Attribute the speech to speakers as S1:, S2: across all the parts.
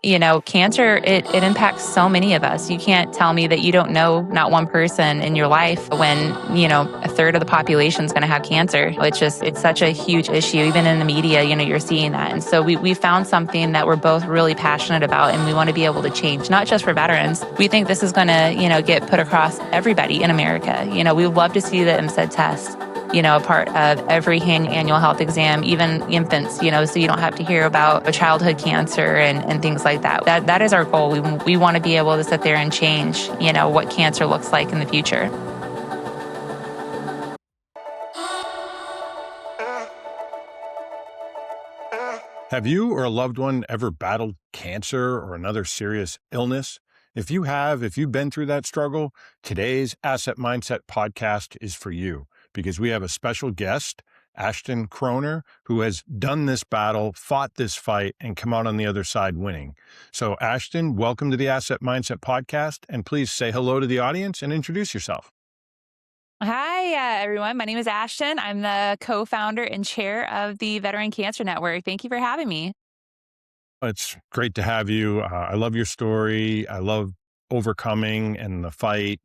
S1: Cancer, it impacts so many of us. You can't tell me that you don't know not one person in your life when, a third of the population is going to have cancer. It's such a huge issue. Even in the media, you're seeing that. And so we found something that we're both really passionate about and we want to be able to change, not just for veterans. We think this is going to, get put across everybody in America. We would love to see the MSID test a part of every annual health exam, even infants, so you don't have to hear about a childhood cancer and things like that. That is our goal. We want to be able to sit there and change, what cancer looks like in the future.
S2: Have you or a loved one ever battled cancer or another serious illness? If you've been through that struggle, today's Asset Mindset podcast is for you because we have a special guest, Ashton Kroner, who has done this battle, fought this fight, and come out on the other side winning. So, Ashton, welcome to the Asset Mindset podcast, and please say hello to the audience and introduce yourself.
S1: Hi, everyone. My name is Ashton. I'm the co-founder and chair of the Veteran Cancer Network. Thank you for having me.
S2: It's great to have you. I love your story. I love overcoming and the fight.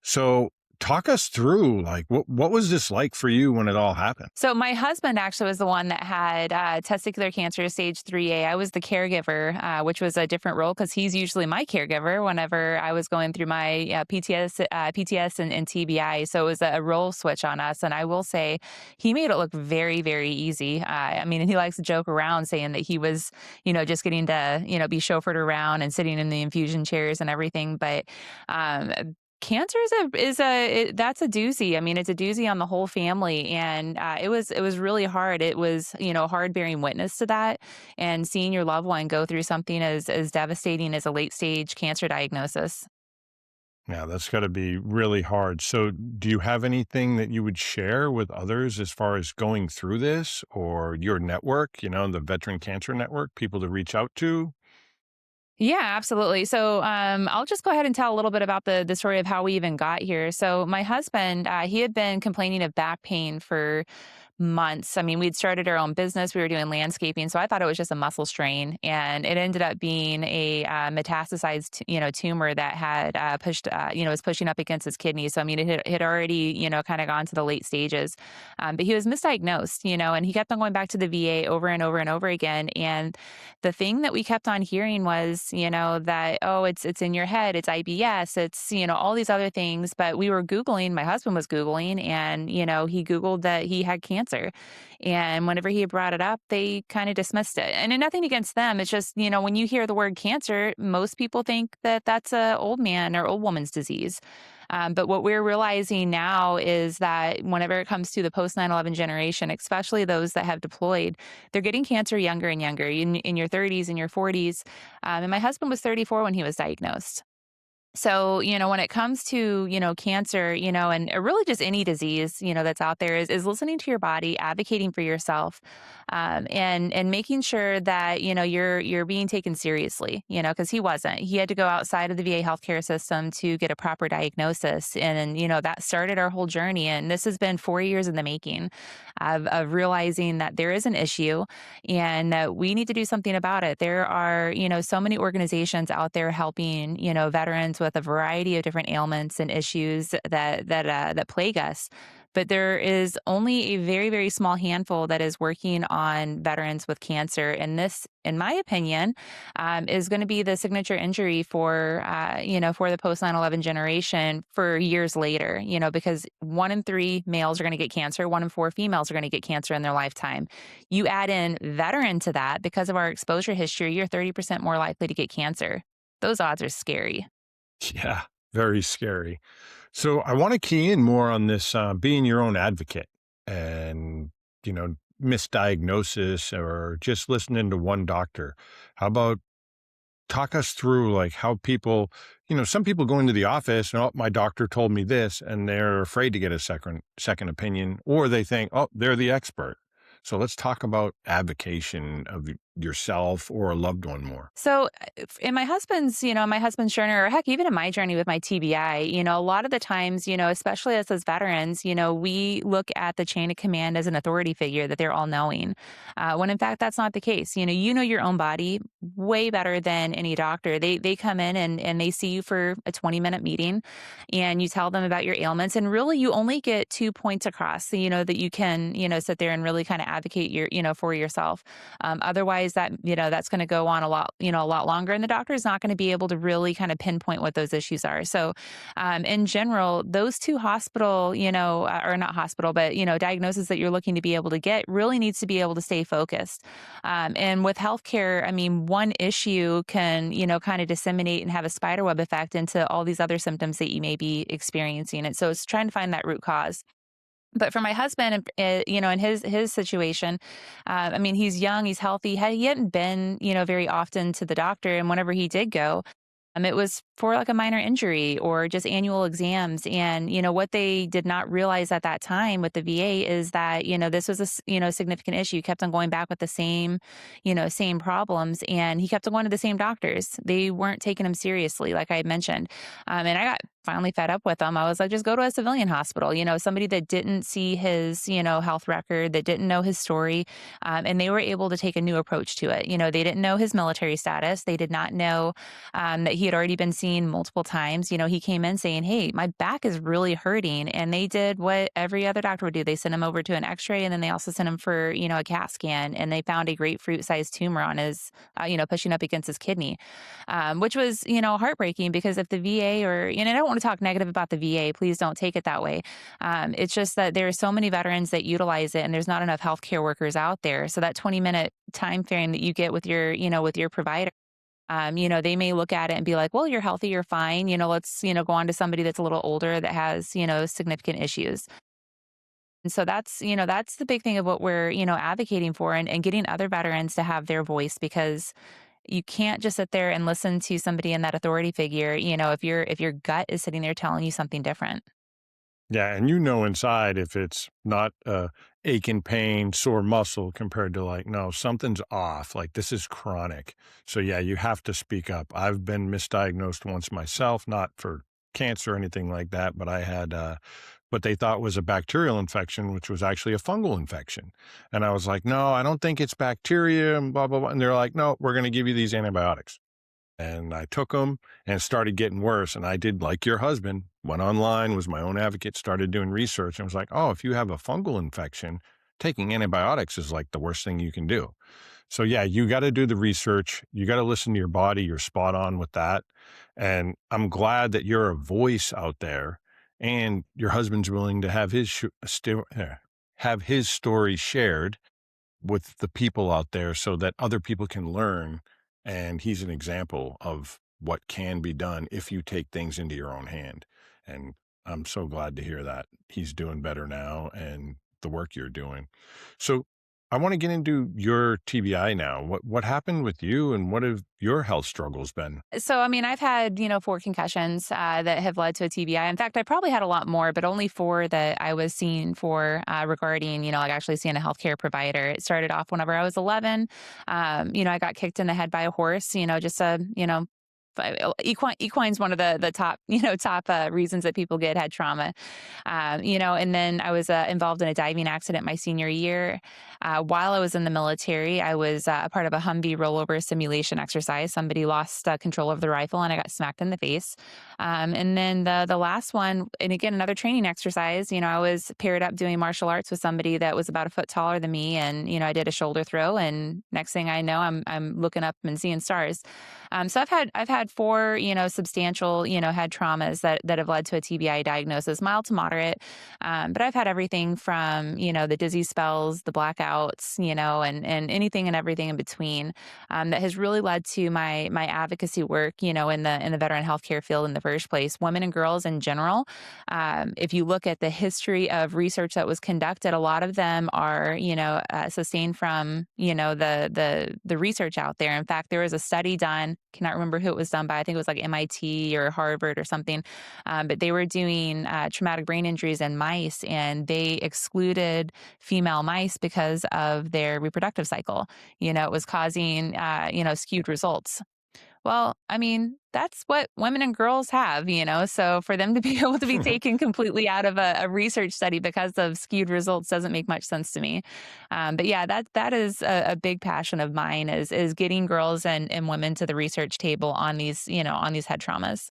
S2: So talk us through, like, what was this like for you when it all happened?
S1: So my husband actually was the one that had testicular cancer, stage 3A. I was the caregiver, which was a different role because he's usually my caregiver whenever I was going through my PTS and TBI. So it was a role switch on us. And I will say he made it look very, very easy. He likes to joke around saying that he was, just getting to, be chauffeured around and sitting in the infusion chairs and everything. But um, cancer that's a doozy. It's a doozy on the whole family, and it was really hard. It was hard bearing witness to that and seeing your loved one go through something as devastating as a late stage cancer diagnosis.
S2: Yeah, that's got to be really hard. So do you have anything that you would share with others as far as going through this or your network, the Veteran Cancer Network, people to reach out to?
S1: Yeah, absolutely. So I'll just go ahead and tell a little bit about the story of how we even got here. So my husband, he had been complaining of back pain for months. We'd started our own business. We were doing landscaping, so I thought it was just a muscle strain, and it ended up being a metastasized, tumor that had was pushing up against his kidneys. So it had already, kind of gone to the late stages. But he was misdiagnosed, and he kept on going back to the VA over and over and over again. And the thing that we kept on hearing was, that, oh, it's in your head, it's IBS, it's, all these other things. But we were Googling, my husband was Googling, and, he Googled that he had cancer. And whenever he brought it up, they kind of dismissed it. And nothing against them. It's just, when you hear the word cancer, most people think that that's a old man or old woman's disease. But what we're realizing now is that whenever it comes to the post 9/11 generation, especially those that have deployed, they're getting cancer younger and younger, in your 30s and your 40s. And my husband was 34 when he was diagnosed. So, when it comes to, cancer, and really just any disease, that's out there is listening to your body, advocating for yourself, and making sure that, you're being taken seriously, because he wasn't. He had to go outside of the VA healthcare system to get a proper diagnosis. And, that started our whole journey. And this has been 4 years in the making of realizing that there is an issue and that we need to do something about it. There are, so many organizations out there helping, veterans with a variety of different ailments and issues that plague us. But there is only a very, very small handful that is working on veterans with cancer. And this, in my opinion, is going to be the signature injury for the post 9/11 generation for years later, because 1 in 3 males are going to get cancer, 1 in 4 females are going to get cancer in their lifetime. You add in veteran to that, because of our exposure history, you're 30% more likely to get cancer. Those odds are scary.
S2: Yeah, very scary. So I want to key in more on this being your own advocate and, misdiagnosis or just listening to one doctor. How about talk us through like how people, some people go into the office and, oh, my doctor told me this, and they're afraid to get a second opinion, or they think, oh, they're the expert. So let's talk about advocation of yourself or a loved one more?
S1: So, in my husband's journey, or heck, even in my journey with my TBI, a lot of the times, especially us as veterans, we look at the chain of command as an authority figure that they're all knowing, when in fact that's not the case. You know your own body way better than any doctor. They come in and they see you for a 20-minute meeting, and you tell them about your ailments, and really you only get 2 points across, so that you can sit there and really kind of advocate for yourself. Otherwise, that's going to go on a lot longer, and the doctor is not going to be able to really kind of pinpoint what those issues are. So, in general, those two hospital, or not hospital, but diagnoses that you're looking to be able to get really needs to be able to stay focused. And with healthcare, I mean, one issue can kind of disseminate and have a spiderweb effect into all these other symptoms that you may be experiencing. And so, it's trying to find that root cause. But for my husband, in his situation, I mean, he's young, he's healthy. He hadn't been, very often to the doctor, and whenever he did go, it was for like a minor injury or just annual exams. And, what they did not realize at that time with the VA is that, this was significant issue. He kept on going back with the same problems, and he kept on going to the same doctors. They weren't taking him seriously, like I had mentioned. And I got finally fed up with them. I was like, just go to a civilian hospital, somebody that didn't see his, health record, that didn't know his story. And they were able to take a new approach to it. They didn't know his military status. They did not know that he had already been seen multiple times. He came in saying, hey, my back is really hurting. And they did what every other doctor would do. They sent him over to an x-ray, and then they also sent him for, a CAT scan. And they found a grapefruit sized tumor on his, pushing up against his kidney, which was, heartbreaking, because if the VA and I don't want to talk negative about the VA, please don't take it that way. It's just that there are so many veterans that utilize it, and there's not enough healthcare workers out there. So that 20-minute time frame that you get with your provider, they may look at it and be like, well, you're healthy, you're fine. Let's, go on to somebody that's a little older that has, significant issues. And so that's the big thing of what we're, advocating for, and getting other veterans to have their voice, because you can't just sit there and listen to somebody in that authority figure, if your gut is sitting there telling you something different.
S2: Yeah, and inside if it's not aching pain, sore muscle compared to like, no, something's off. Like this is chronic. So yeah, you have to speak up. I've been misdiagnosed once myself, not for cancer or anything like that, but I had what they thought was a bacterial infection, which was actually a fungal infection. And I was like, no, I don't think it's bacteria and blah, blah, blah. And they're like, no, we're going to give you these antibiotics. And I took them and it started getting worse. And I did like your husband, went online, was my own advocate, started doing research, and was like, oh, if you have a fungal infection, taking antibiotics is like the worst thing you can do. So yeah, you got to do the research. You got to listen to your body. You're spot on with that. And I'm glad that you're a voice out there, and your husband's willing to have have his story shared with the people out there so that other people can learn. And he's an example of what can be done if you take things into your own hand. And I'm so glad to hear that he's doing better now and the work you're doing. So I want to get into your TBI now. What happened with you, and what have your health struggles been?
S1: So, I mean, I've had, 4 concussions that have led to a TBI. In fact, I probably had a lot more, but only 4 that I was seen for regarding, like actually seeing a healthcare provider. It started off whenever I was 11. I got kicked in the head by a horse, just a, equine's one of the top reasons that people get head trauma. And then I was involved in a diving accident my senior year. While I was in the military, I was a part of a Humvee rollover simulation exercise. Somebody lost control of the rifle, and I got smacked in the face. And then the last one, and again another training exercise. I was paired up doing martial arts with somebody that was about a foot taller than me, and I did a shoulder throw, and next thing I know, I'm looking up and seeing stars. So I've had 4, substantial, head traumas that have led to a TBI diagnosis, mild to moderate. But I've had everything from, the dizzy spells, the blackouts, and anything and everything in between, that has really led to my advocacy work, in the veteran healthcare field in the first place. Women and girls in general. If you look at the history of research that was conducted, a lot of them are, sustained from, the research out there. In fact, there was a study done, cannot remember who it was done by, I think it was like MIT or Harvard or something. But they were doing traumatic brain injuries in mice, and they excluded female mice because of their reproductive cycle. It was causing, skewed results. Well, I mean, that's what women and girls have. So for them to be able to be taken completely out of a research study because of skewed results doesn't make much sense to me. But yeah, that is a big passion of mine is getting girls and women to the research table on these head traumas.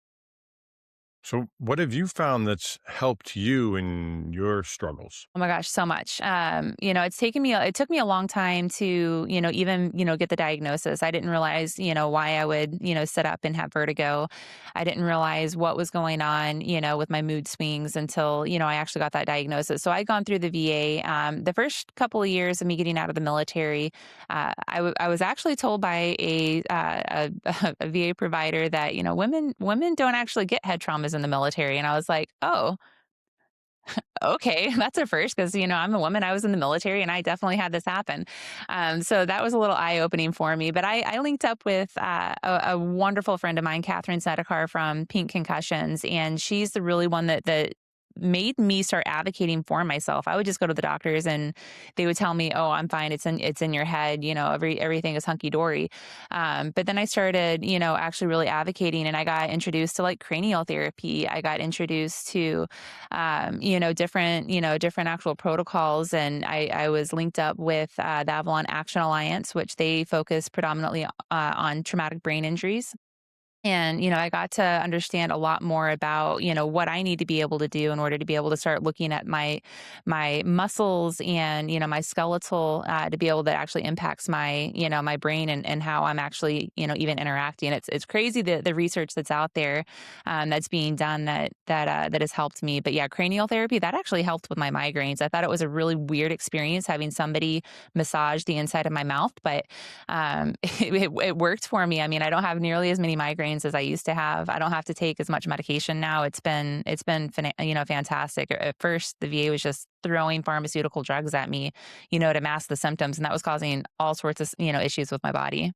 S2: So, what have you found that's helped you in your struggles?
S1: Oh my gosh, so much. It took me a long time to, even, get the diagnosis. I didn't realize, why I would, sit up and have vertigo. I didn't realize what was going on, with my mood swings until, I actually got that diagnosis. So I'd gone through the VA. The first couple of years of me getting out of the military, I was actually told by a VA provider that, women don't actually get head traumas in the military. And I was like, oh, okay, that's a first because, I'm a woman. I was in the military and I definitely had this happen. So that was a little eye opening for me. But I linked up with a wonderful friend of mine, Catherine Sedekar from Pink Concussions. And she's the really one that made me start advocating for myself. I would just go to the doctors and they would tell me, "Oh, I'm fine. It's in your head. Everything is hunky dory." But then I started, actually really advocating, and I got introduced to like cranial therapy. I got introduced to, different actual protocols, and I was linked up with the Avalon Action Alliance, which they focus predominantly on traumatic brain injuries. And, I got to understand a lot more about, what I need to be able to do in order to be able to start looking at my muscles and, my skeletal to be able that actually impacts my brain and how I'm actually, even interacting. It's crazy the research that's out there that's being done that has helped me. But yeah, cranial therapy, that actually helped with my migraines. I thought it was a really weird experience having somebody massage the inside of my mouth, but it worked for me. I mean, I don't have nearly as many migraines as I used to have. I don't have to take as much medication now. It's been fantastic. At first, the VA was just throwing pharmaceutical drugs at me, to mask the symptoms, and that was causing all sorts of issues with my body.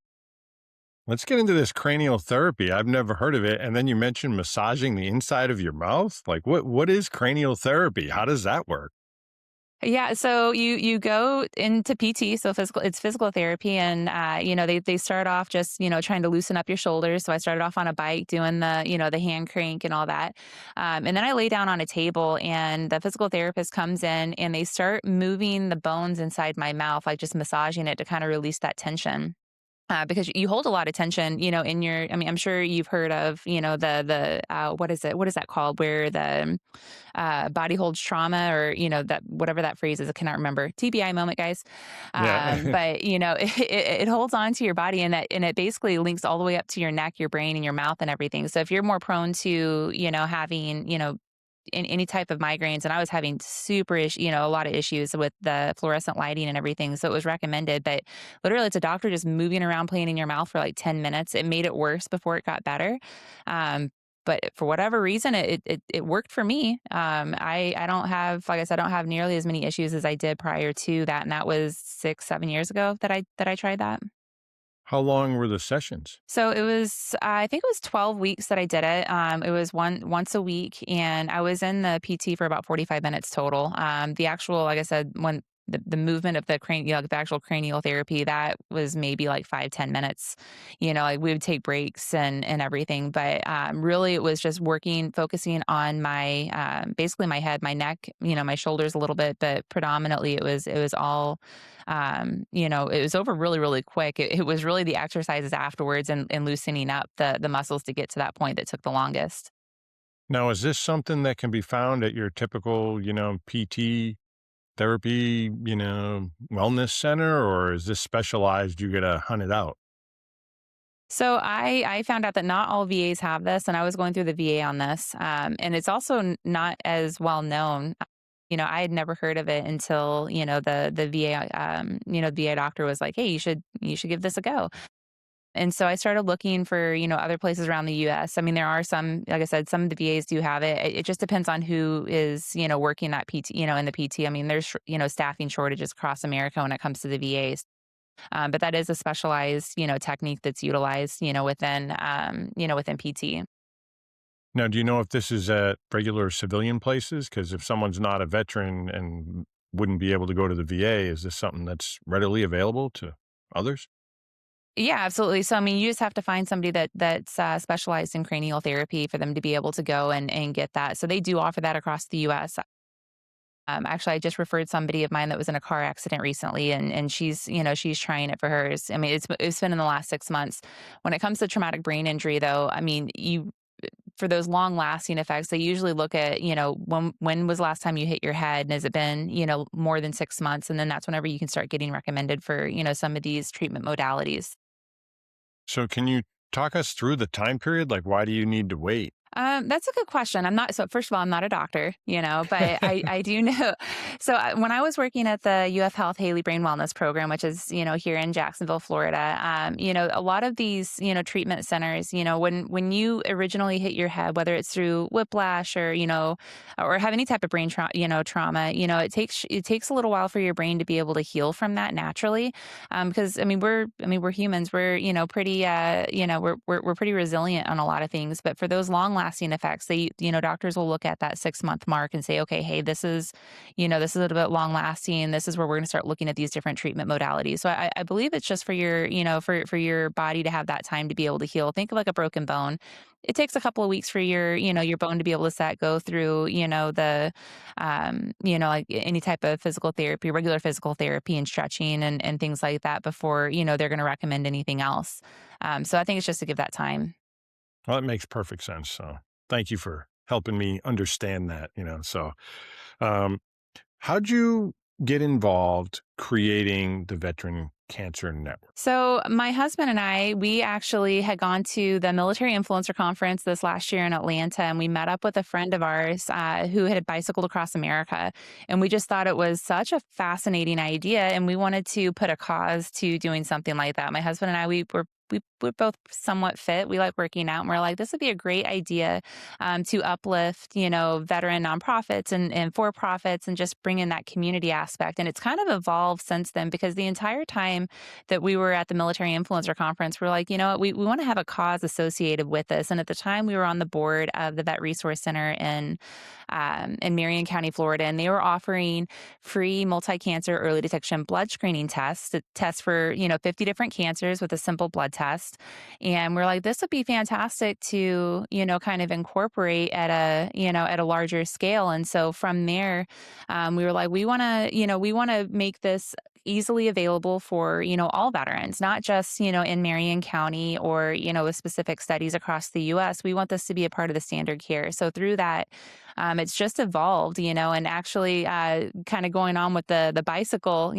S2: Let's get into this cranial therapy. I've never heard of it. And then you mentioned massaging the inside of your mouth. Like, what is cranial therapy? How does that work?
S1: Yeah, so you go into PT, so physical therapy, and they start off just trying to loosen up your shoulders. So I started off on a bike doing the hand crank and all that, and then I lay down on a table, and the physical therapist comes in and they start moving the bones inside my mouth, like just massaging it to kind of release that tension. Because you hold a lot of tension, in your. I mean, I'm sure you've heard of, what is it? What is that called? Where the body holds trauma, or that whatever that phrase is. I cannot remember. TBI moment, guys.
S2: Yeah.
S1: But it holds on to your body, and it basically links all the way up to your neck, your brain, and your mouth, and everything. So if you're more prone to having in any type of migraines, and I was having a lot of issues with the fluorescent lighting and everything. So it was recommended, but literally it's a doctor just moving around, playing in your mouth for like 10 minutes. It made it worse before it got better. Um, but for whatever reason, it worked for me. I don't have, like I said, I don't have nearly as many issues as I did prior to that. And that was 6, 7 years ago that I tried that.
S2: How long were the sessions?
S1: So it was, I think it was 12 weeks that I did it. It was once a week, and I was in the PT for about 45 minutes total. The actual, like I said, when the movement of the like the actual cranial therapy, that was maybe like 5, 10 minutes. Like we would take breaks and everything, but really it was just focusing on my basically my head, my neck, my shoulders a little bit, but predominantly it was all it was over really, really quick. It was really the exercises afterwards and loosening up the muscles to get to that point that took the longest.
S2: Now, is this something that can be found at your typical, PT therapy, wellness center, or is this specialized? You got to hunt it out.
S1: So I found out that not all VAs have this, and I was going through the VA on this, and it's also not as well known. I had never heard of it until the VA VA doctor was like, "Hey, you should give this a go." And so I started looking for, other places around the US. I mean, there are some, like I said, some of the VAs do have it. It just depends on who is, working that PT, in the PT. I mean, there's, staffing shortages across America when it comes to the VAs. But that is a specialized, technique that's utilized, within PT.
S2: Now, do you know if this is at regular civilian places? Because if someone's not a veteran and wouldn't be able to go to the VA, is this something that's readily available to others?
S1: Yeah, absolutely. So, I mean, you just have to find somebody that's specialized in cranial therapy for them to be able to go and get that. So they do offer that across the U.S. Actually, I just referred somebody of mine that was in a car accident recently, and she's trying it for hers. I mean, it's been in the last 6 months. When it comes to traumatic brain injury, though, I mean, you for those long lasting effects, they usually look at when was the last time you hit your head, and has it been more than 6 months, and then that's whenever you can start getting recommended for some of these treatment modalities.
S2: So, can you talk us through the time period? Like, why do you need to wait?
S1: That's a good question. I'm not, so first of all, I'm not a doctor, but I do know. So when I was working at the UF Health Haley Brain Wellness Program, which is, here in Jacksonville, Florida, a lot of these, treatment centers, when you originally hit your head, whether it's through whiplash or have any type of brain trauma, it takes a little while for your brain to be able to heal from that naturally. Because we're humans, we're, pretty, we're pretty resilient on a lot of things, but for those long lasting effects, doctors will look at that 6 month mark and say, okay, hey, this is a little bit long lasting. This is where we're going to start looking at these different treatment modalities. So I believe it's just for your, for your body to have that time to be able to heal. Think of like a broken bone. It takes a couple of weeks for your bone to be able to go through, like any type of physical therapy, regular physical therapy and stretching and things like that before, they're going to recommend anything else. So I think it's just to give that time.
S2: Well, that makes perfect sense. So, thank you for helping me understand that. Um, how'd you get involved creating the Veteran Cancer Network?
S1: So my husband and I, we actually had gone to the Military Influencer Conference this last year in Atlanta, and we met up with a friend of ours who had bicycled across America. And we just thought it was such a fascinating idea, and we wanted to put a cause to doing something like that. My husband and I, we're both somewhat fit. We like working out, and we're like, this would be a great idea to uplift, veteran nonprofits and for profits, and just bring in that community aspect. And it's kind of evolved since then, because the entire time that we were at the Military Influencer Conference, we're like, you know what, we want to have a cause associated with this. And at the time, we were on the board of the Vet Resource Center in Marion County, Florida, and they were offering free multi-cancer early detection blood screening tests to test for 50 different cancers with a simple blood test. And we're like, this would be fantastic to kind of incorporate at a larger scale. And so from there, we were like, we want to make this easily available for all veterans, not just in Marion County or with specific studies across the U.S. We want this to be a part of the standard care. So through that, it's just evolved, and actually kind of going on with the bicycle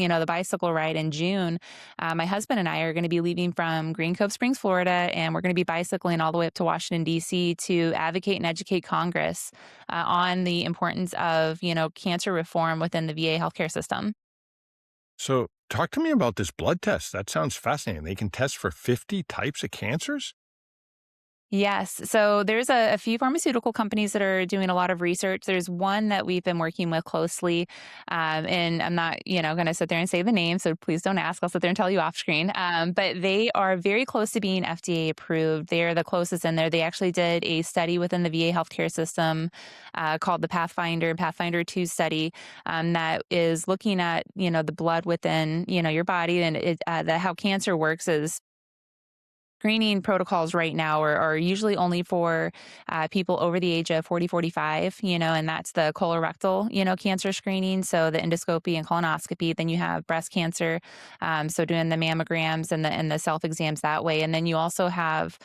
S1: ride in June. My husband and I are going to be leaving from Green Cove Springs, Florida, and we're going to be bicycling all the way up to Washington, D.C. to advocate and educate Congress on the importance of, cancer reform within the VA healthcare system.
S2: So, talk to me about this blood test. That sounds fascinating. They can test for 50 types of cancers?
S1: Yes. So there's a few pharmaceutical companies that are doing a lot of research. There's one that we've been working with closely, and I'm not, going to sit there and say the name, so please don't ask. I'll sit there and tell you off screen. But they are very close to being FDA approved. They're the closest in there. They actually did a study within the VA healthcare system called the Pathfinder 2 study that is looking at, the blood within, your body, and how cancer works is screening protocols right now are usually only for people over the age of 40, 45, and that's the colorectal, cancer screening. So the endoscopy and colonoscopy. Then you have breast cancer. So doing the mammograms and the self exams that way. And then you also have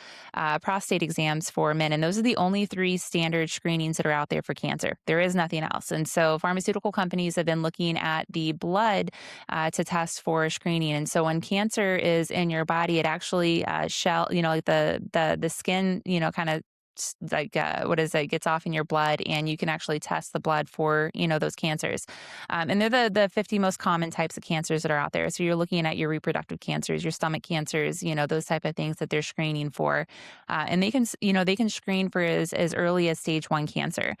S1: prostate exams for men. And those are the only three standard screenings that are out there for cancer. There is nothing else. And so pharmaceutical companies have been looking at the blood to test for screening. And so when cancer is in your body, it actually like the skin, kind of like what is it gets off in your blood, and you can actually test the blood for those cancers, and they're the 50 most common types of cancers that are out there. So you're looking at your reproductive cancers, your stomach cancers, those type of things that they're screening for, and they can screen for as early as stage 1 cancer,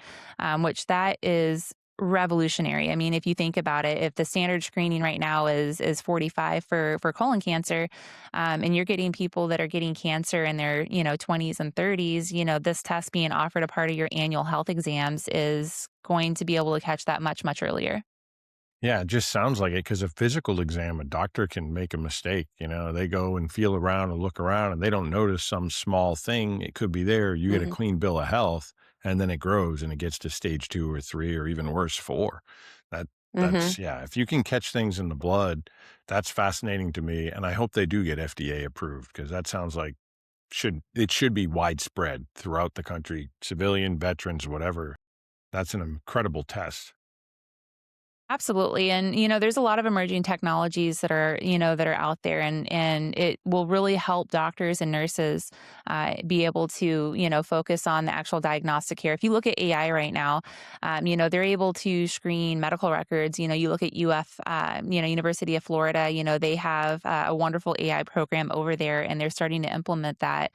S1: which that is revolutionary. I mean, if you think about it, if the standard screening right now is 45 for colon cancer, and you're getting people that are getting cancer in their 20s and 30s, this test being offered a part of your annual health exams is going to be able to catch that much earlier.
S2: Yeah, it just sounds like it because a physical exam, a doctor can make a mistake. They go and feel around and look around and they don't notice some small thing. It could be there. You get a
S1: Hmm.
S2: clean bill of health and then it grows and it gets to stage 2 or 3 or even worse, 4. That
S1: Hmm.
S2: yeah. If you can catch things in the blood, that's fascinating to me. And I hope they do get FDA approved because that sounds like it should be widespread throughout the country, civilian, veterans, whatever. That's an incredible test.
S1: Absolutely. And, there's a lot of emerging technologies that are out there, and it will really help doctors and nurses be able to, focus on the actual diagnostic care. If you look at AI right now, they're able to screen medical records. You look at University of Florida, they have a wonderful AI program over there, and they're starting to implement that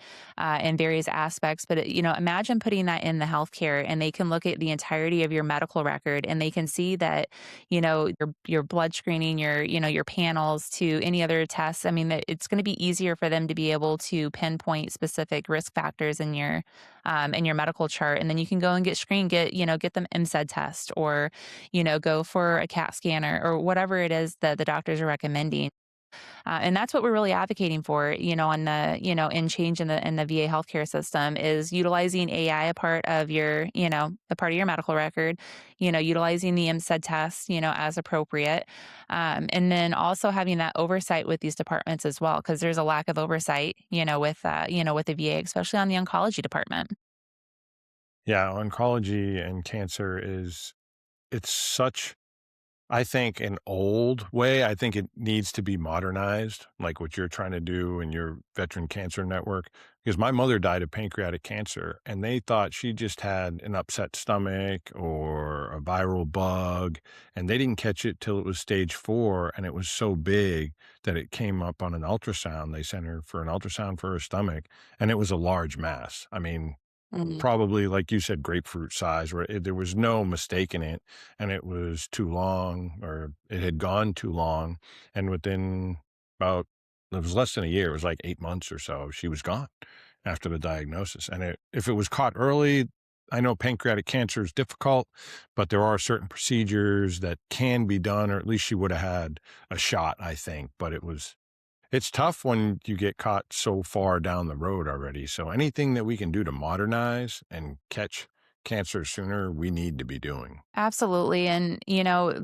S1: in various aspects. But, imagine putting that in the healthcare, and they can look at the entirety of your medical record, and they can see that your blood screening, your panels to any other tests. I mean, that it's going to be easier for them to be able to pinpoint specific risk factors in your medical chart, and then you can go and get screened, get them MSED test, or go for a CAT scanner or whatever it is that the doctors are recommending. And that's what we're really advocating for, on the, in change in the VA healthcare system is utilizing AI a part of a part of your medical record, utilizing the MSED test, as appropriate. And then also having that oversight with these departments as well, because there's a lack of oversight, with the VA, especially on the oncology department.
S2: Yeah, oncology and cancer it's such I think an old way. I think it needs to be modernized, like what you're trying to do in your veteran cancer network. Because my mother died of pancreatic cancer and they thought she just had an upset stomach or a viral bug. And they didn't catch it till it was stage 4. And it was so big that it came up on an ultrasound. They sent her for an ultrasound for her stomach and it was a large mass. I mean,
S1: Mhm.
S2: probably, like you said, grapefruit size, where there was no mistaking it, and it was too long, or it had gone too long, and within about it was less than a year, it was like 8 months or so, she was gone after the diagnosis, and if it was caught early, I know pancreatic cancer is difficult, but there are certain procedures that can be done, or at least she woulda had a shot, I think, but it's tough when you get caught so far down the road already. So anything that we can do to modernize and catch cancer sooner, we need to be doing.
S1: Absolutely. And,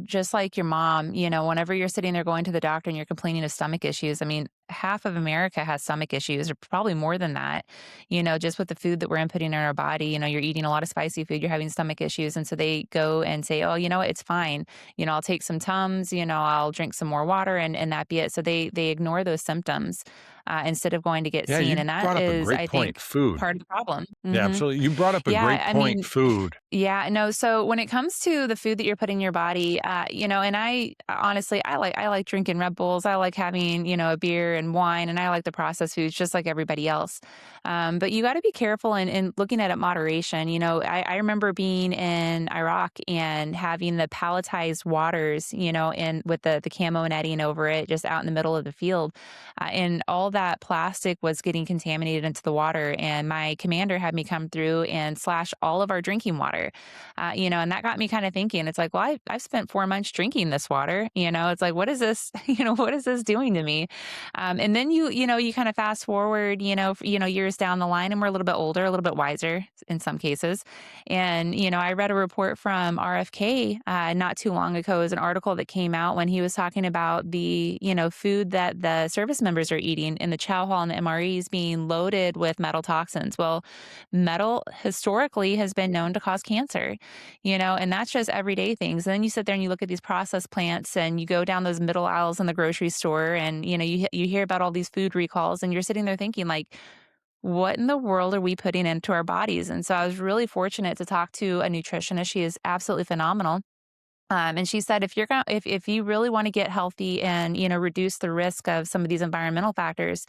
S1: just like your mom, whenever you're sitting there going to the doctor and you're complaining of stomach issues, I mean, half of America has stomach issues, or probably more than that, just with the food that we're inputting in our body. You're eating a lot of spicy food, you're having stomach issues. And so they go and say, oh, what, it's fine. I'll take some Tums, I'll drink some more water, and that be it. So they ignore those symptoms instead of going to get
S2: Yeah,
S1: seen.
S2: you
S1: And that
S2: brought up a
S1: is,
S2: great
S1: I
S2: point.
S1: think,
S2: Food.
S1: part of the problem.
S2: Yeah, absolutely. You brought up a
S1: Yeah.
S2: great
S1: I
S2: point.
S1: mean,
S2: Food.
S1: yeah, no, so when it comes to the food that you're putting in your body, and I honestly, I like drinking Red Bulls. I like having, a beer and wine, and I like the processed foods just like everybody else. But you got to be careful in looking at it moderation. I remember being in Iraq and having the palletized waters, and with the camo netting over it, just out in the middle of the field, and all that plastic was getting contaminated into the water. And my commander had me come through and slash all of our drinking water, and that got me kind of thinking. It's like, well, I've spent 4 months drinking this water. It's like, what is this? What is this doing to me? And then you kind of fast forward, years down the line, and we're a little bit older, a little bit wiser in some cases. And I read a report from RFK not too long ago. It was an article that came out when he was talking about the food that the service members are eating in the chow hall and the MREs being loaded with metal toxins. Well, metal historically has been known to cause cancer, and that's just everyday things. And then you sit there and you look at these processed plants and you go down those middle aisles in the grocery store, and you hear about all these food recalls, and you're sitting there thinking like, what in the world are we putting into our bodies? And so I was really fortunate to talk to a nutritionist. She is absolutely phenomenal. And she said, if you really want to get healthy and reduce the risk of some of these environmental factors,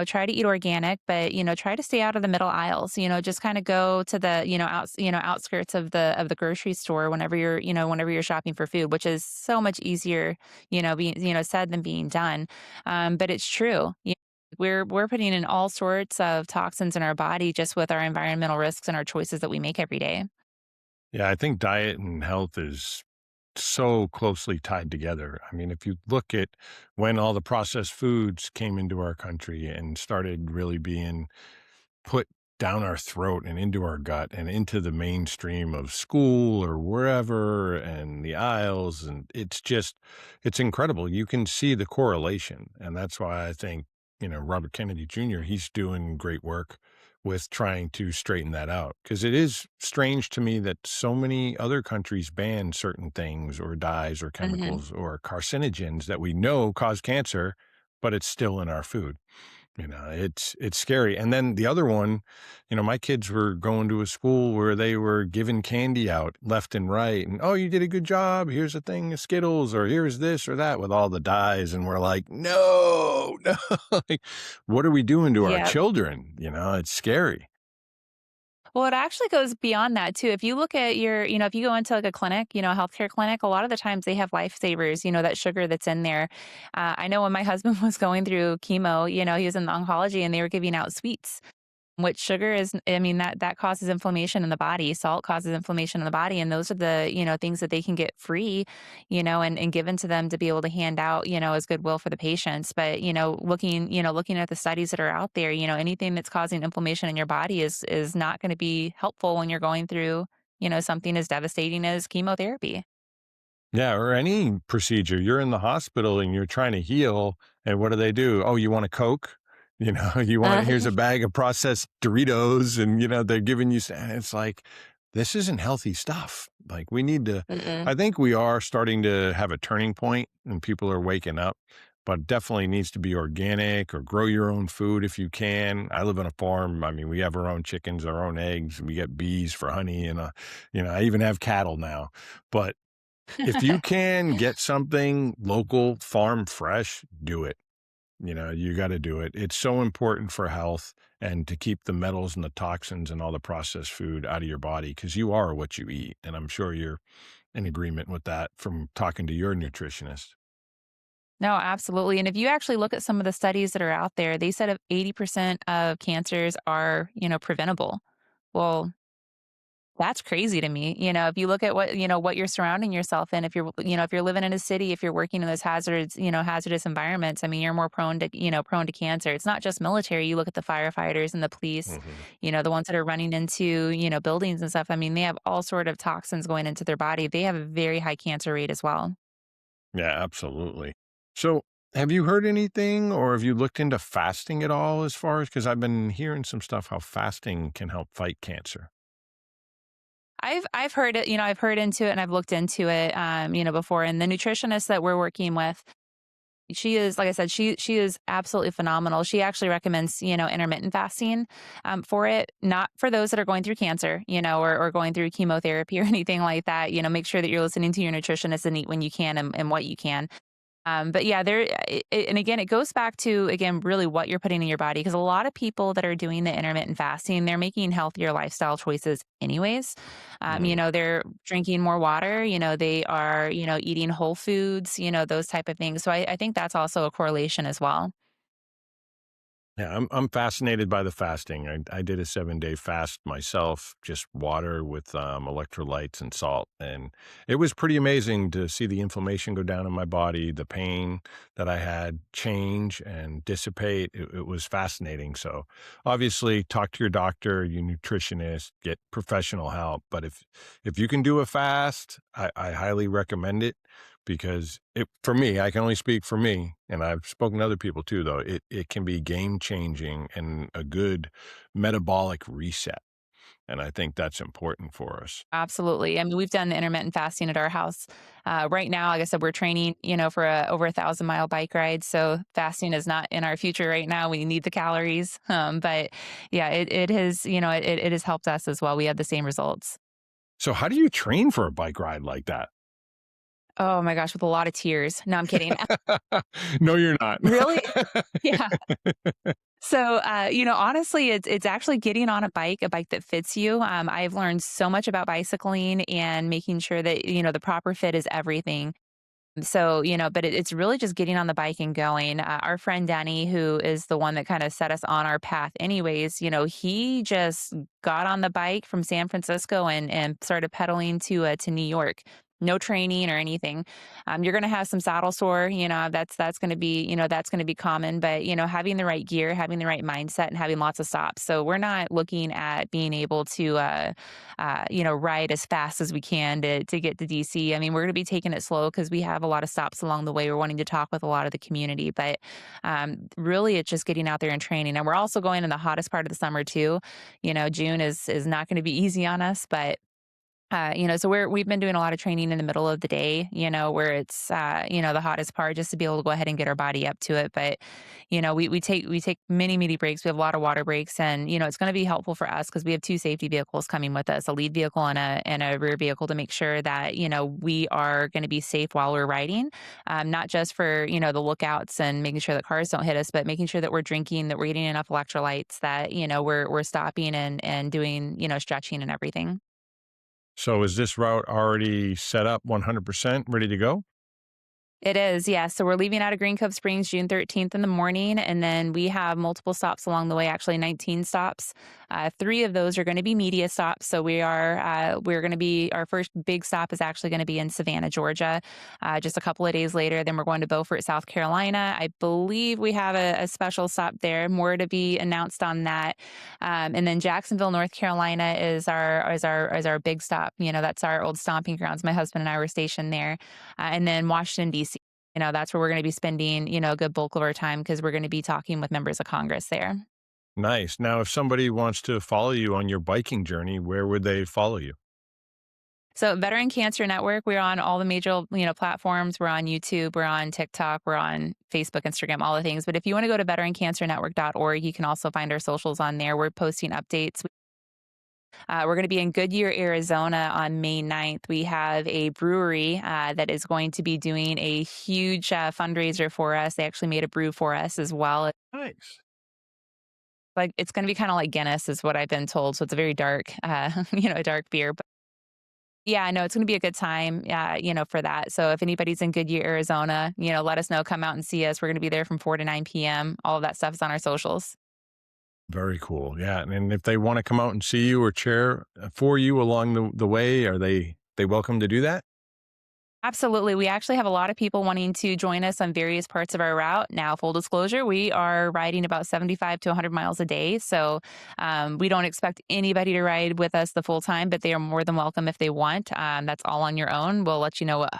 S1: Try to eat organic, but, try to stay out of the middle aisles, just kind of go to the, outskirts of the grocery store whenever you're shopping for food, which is so much easier, being, said than being done. But it's true. We're putting in all sorts of toxins in our body just with our environmental risks and our choices that we make every day.
S2: Yeah, I think diet and health is so closely tied together. I mean, if you look at when all the processed foods came into our country and started really being put down our throat and into our gut and into the mainstream of school or wherever and the aisles, and it's incredible. You can see the correlation, and that's why I think, Robert Kennedy Jr., he's doing great work with trying to straighten that out, because it is strange to me that so many other countries ban certain things or dyes or
S1: Hmm.
S2: chemicals or carcinogens that we know cause cancer, but it's still in our food. It's scary. And then the other one, my kids were going to a school where they were giving candy out left and right. And, oh, you did a good job. Here's a thing of Skittles, or here's this or that with all the dyes. And we're like, no, no. Like, what are we doing to our
S1: Yeah.
S2: children? It's scary.
S1: Well, it actually goes beyond that too. If you look at if you go into like a clinic, a healthcare clinic, a lot of the times they have lifesavers, that sugar that's in there. I know when my husband was going through chemo, he was in the oncology and they were giving out sweets. Which sugar is, I mean, that causes inflammation in the body. Salt causes inflammation in the body, and those are the, things that they can get free, and given to them to be able to hand out, as goodwill for the patients. But, looking at the studies that are out there, anything that's causing inflammation in your body is not going to be helpful when you're going through, something as devastating as chemotherapy.
S2: Yeah, or any procedure. You're in the hospital and you're trying to heal, and what do? Oh, you want a Coke? Here's a bag of processed Doritos, and they're giving you, and it's like, this isn't healthy stuff. Like, we need to,
S1: Mm-mm.
S2: I think we are starting to have a turning point and people are waking up, but definitely needs to be organic or grow your own food if you can. I live on a farm. I mean, we have our own chickens, our own eggs, we get bees for honey, and I even have cattle now. But if you can get something local, farm fresh, do it. You got to do it. It's so important for health and to keep the metals and the toxins and all the processed food out of your body, because you are what you eat. And I'm sure you're in agreement with that from talking to your nutritionist.
S1: No, absolutely. And if you actually look at some of the studies that are out there, they said of 80% of cancers are, preventable. Well, that's crazy to me. If you look at what you're surrounding yourself in, if you're living in a city, if you're working in those hazardous environments, I mean, you're more prone to cancer. It's not just military. You look at the firefighters and the police,
S2: Mhm.
S1: the ones that are running into, buildings and stuff. I mean, they have all sort of toxins going into their body. They have a very high cancer rate as well.
S2: Yeah, absolutely. So, have you heard anything or have you looked into fasting at all, as far as, because I've been hearing some stuff how fasting can help fight cancer?
S1: I've heard it, I've heard into it and I've looked into it, before. And the nutritionist that we're working with, she is, like I said, she is absolutely phenomenal. She actually recommends, intermittent fasting, for it, not for those that are going through cancer, or going through chemotherapy or anything like that. Make sure that you're listening to your nutritionist and eat when you can and what you can. But yeah, and again, it goes back to, again, really what you're putting in your body. Because a lot of people that are doing the intermittent fasting, they're making healthier lifestyle choices anyways.
S2: Mm.
S1: They're drinking more water, they are, eating whole foods, those type of things. So I think that's also a correlation as well.
S2: Yeah, I'm fascinated by the fasting. I did a 7-day fast myself, just water with electrolytes and salt, and it was pretty amazing to see the inflammation go down in my body, the pain that I had change and dissipate. It was fascinating. So, obviously, talk to your doctor, your nutritionist, get professional help. But if you can do a fast, I highly recommend it, because for me, I can only speak for me, and I've spoken to other people too, though. It can be game changing and a good metabolic reset. And I think that's important for us.
S1: Absolutely. I mean, we've done the intermittent fasting at our house. Right now, like I said, we're training, for over 1,000-mile bike ride. So fasting is not in our future right now. We need the calories. But yeah, it has, it has helped us as well. We have the same results.
S2: So how do you train for a bike ride like that?
S1: Oh my gosh, with a lot of tears. No, I'm kidding.
S2: No, you're not.
S1: Really? Yeah. So, honestly, it's actually getting on a bike that fits you. I've learned so much about bicycling and making sure that, the proper fit is everything. So, but it's really just getting on the bike and going. Our friend Danny, who is the one that kind of set us on our path, anyways, he just got on the bike from San Francisco and started pedaling to New York. No training or anything. You're going to have some saddle sore. That's going to be that's going to be common. But having the right gear, having the right mindset, and having lots of stops. So we're not looking at being able to ride as fast as we can to get to DC. I mean, we're going to be taking it slow because we have a lot of stops along the way. We're wanting to talk with a lot of the community, but really, it's just getting out there and training. And we're also going in the hottest part of the summer too. June is not going to be easy on us, but so we've been doing a lot of training in the middle of the day, where it's the hottest part, just to be able to go ahead and get our body up to it. But we take many breaks. We have a lot of water breaks, and it's going to be helpful for us because we have two safety vehicles coming with us, a lead vehicle and a rear vehicle, to make sure that we are going to be safe while we're riding, not just for the lookouts and making sure that cars don't hit us, but making sure that we're drinking, that we're getting enough electrolytes, that we're stopping and doing stretching and everything.
S2: So is this route already set up 100% ready to go?
S1: It is, yeah. So we're leaving out of Green Cove Springs June 13th in the morning, and then we have multiple stops along the way, actually 19 stops. Three of those are going to be media stops. So we're going to be, our first big stop is actually going to be in Savannah, Georgia, just a couple of days later. Then we're going to Beaufort, South Carolina. I believe we have a special stop there, more to be announced on that. And then Jacksonville, North Carolina is our big stop. That's our old stomping grounds. My husband and I were stationed there. And then Washington, D.C. That's where we're gonna be spending, a good bulk of our time because we're gonna be talking with members of Congress there.
S2: Nice. Now, if somebody wants to follow you on your biking journey, where would they follow you?
S1: So Veteran Cancer Network, we're on all the major, platforms. We're on YouTube, we're on TikTok, we're on Facebook, Instagram, all the things. But if you wanna go to veterancancernetwork.org, you can also find our socials on there. We're posting updates. We're going to be in Goodyear, Arizona on May 9th. We have a brewery that is going to be doing a huge fundraiser for us. They actually made a brew for us as well.
S2: Nice.
S1: Like, it's going to be kind of like Guinness, is what I've been told. So it's a very dark, a dark beer. But yeah, I know it's going to be a good time, for that. So if anybody's in Goodyear, Arizona, let us know. Come out and see us. We're going to be there from 4 to 9 p.m. All of that stuff is on our socials.
S2: Very cool. Yeah. And if they want to come out and see you or chair for you along the way, are they welcome to do that?
S1: Absolutely. We actually have a lot of people wanting to join us on various parts of our route. Now, full disclosure, we are riding about 75 to 100 miles a day. So we don't expect anybody to ride with us the full time, but they are more than welcome if they want. That's all on your own. We'll let you know what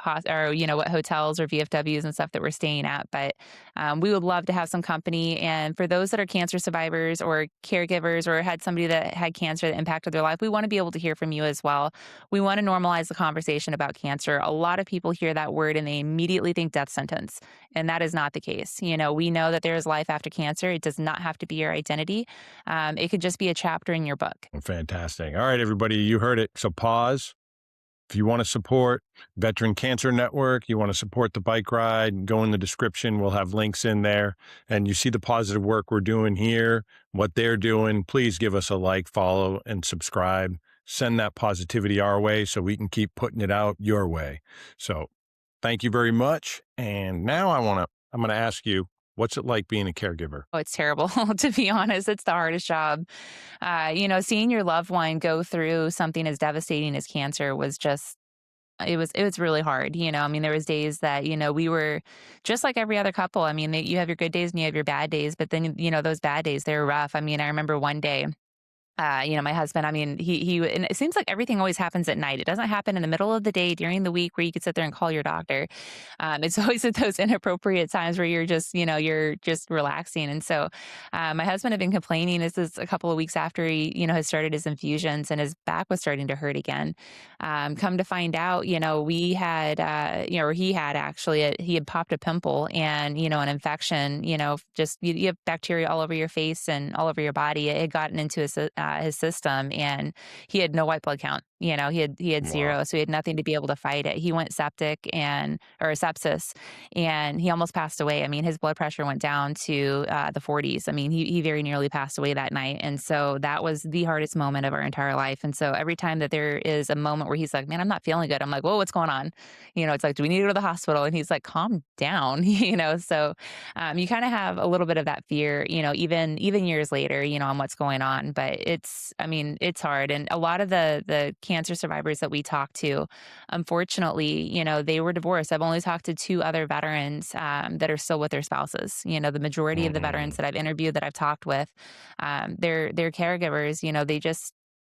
S1: hotels or VFWs and stuff that we're staying at. But we would love to have some company. And for those that are cancer survivors or caregivers or had somebody that had cancer that impacted their life, we want to be able to hear from you as well. We want to normalize the conversation about cancer. A lot of people hear that word and they immediately think death sentence. And that is not the case. We know that there is life after cancer. It does not have to be your identity. It could just be a chapter in your book.
S2: Fantastic. All right, everybody, you heard it. So pause. If you want to support Veteran Cancer Network, you want to support the bike ride, go in the description. We'll have links in there. And you see the positive work we're doing here, what they're doing. Please give us a like, follow, and subscribe. Send that positivity our way so we can keep putting it out your way. So thank you very much. And now I'm going to ask you, what's it like being a caregiver?
S1: Oh, it's terrible. To be honest, it's the hardest job. Seeing your loved one go through something as devastating as cancer was just it was really hard. I mean, there was days that, we were just like every other couple. I mean, you have your good days and you have your bad days, but then, those bad days, they were rough. I mean, I remember one day, my husband, I mean, and it seems like everything always happens at night. It doesn't happen in the middle of the day during the week where you could sit there and call your doctor. It's always at those inappropriate times where you're just relaxing. And so, my husband had been complaining. This is a couple of weeks after he, has started his infusions and his back was starting to hurt again. Come to find out, we had, or he had actually, he had popped a pimple and, an infection, just you have bacteria all over your face and all over your body. It had gotten into his system and he had no white blood count. He had
S2: Wow.
S1: 0, so he had nothing to be able to fight it. He went septic and or sepsis, and he almost passed away. I mean, his blood pressure went down to, the 40s. I mean, he very nearly passed away that night, and so that was the hardest moment of our entire life, and so every time that there is a moment where he's like, "Man, I'm not feeling good," I'm like, "Whoa, what's going on?" It's like, "Do we need to go to the hospital?" And he's like, "Calm down," So, you kinda have a little bit of that fear, even years later, on what's going on, but I mean, it's hard, and a lot of the cancer survivors that we talk to, unfortunately, they were divorced. I've only talked to 2 other veterans, that are still with their spouses. The majority of the veterans
S2: Mm.
S1: that I've interviewed, that I've talked with, they're caregivers.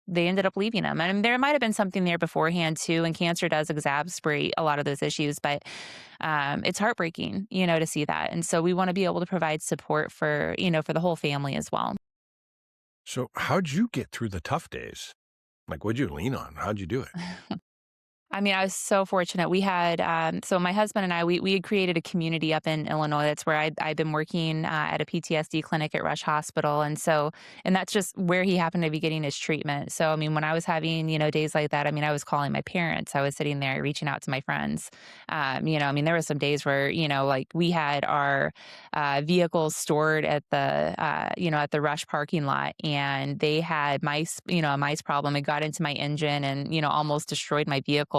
S1: They ended up leaving them, and there might have been something there beforehand too, and cancer does exacerbate a lot of those issues, but, it's heartbreaking, to see that, and so we wanna be able to provide support for the whole family as well.
S2: So, how'd you get through the tough days? Like, what'd you lean on? How'd you do it?
S1: I mean, I was so fortunate. We had, so my husband and I, we had created a community up in Illinois. That's where I'd been working at a PTSD clinic at Rush Hospital. And that's just where he happened to be getting his treatment. So, I mean, when I was having, days like that, I mean, I was calling my parents. I was sitting there reaching out to my friends. I mean, there were some days where, like we had our vehicles stored at the Rush parking lot, and they had mice, a mice problem. It got into my engine and, almost destroyed my vehicle.